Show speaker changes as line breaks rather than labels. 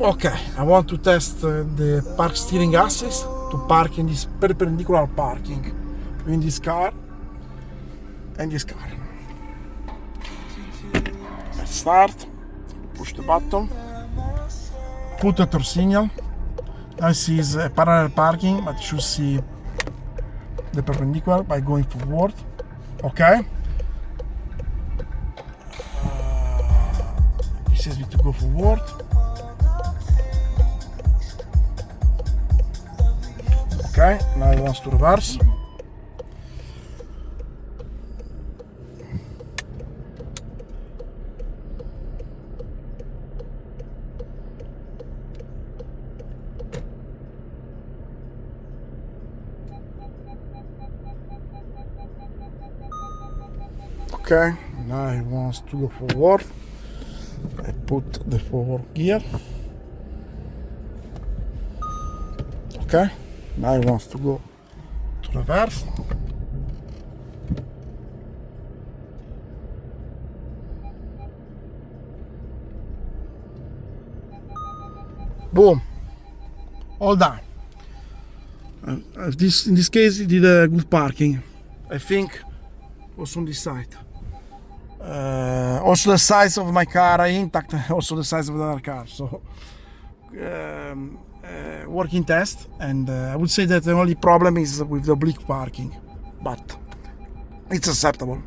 Okay, I want to test the park steering assist to park in this perpendicular parking between this car and this car. Let's start, push the button, put the turn signal. This is a parallel parking, but you should see the perpendicular by going forward. Okay. This is me to go forward. Okay, now it wants to reverse. Okay, now it wants to go forward. I put the forward gear. Okay, now it wants to go to reverse. Boom, all done. In this case, it did a good parking. I think also on this side. Also the size of my car intact, also the size of the other car. So working test, and I would say that the only problem is with the oblique parking, but it's acceptable.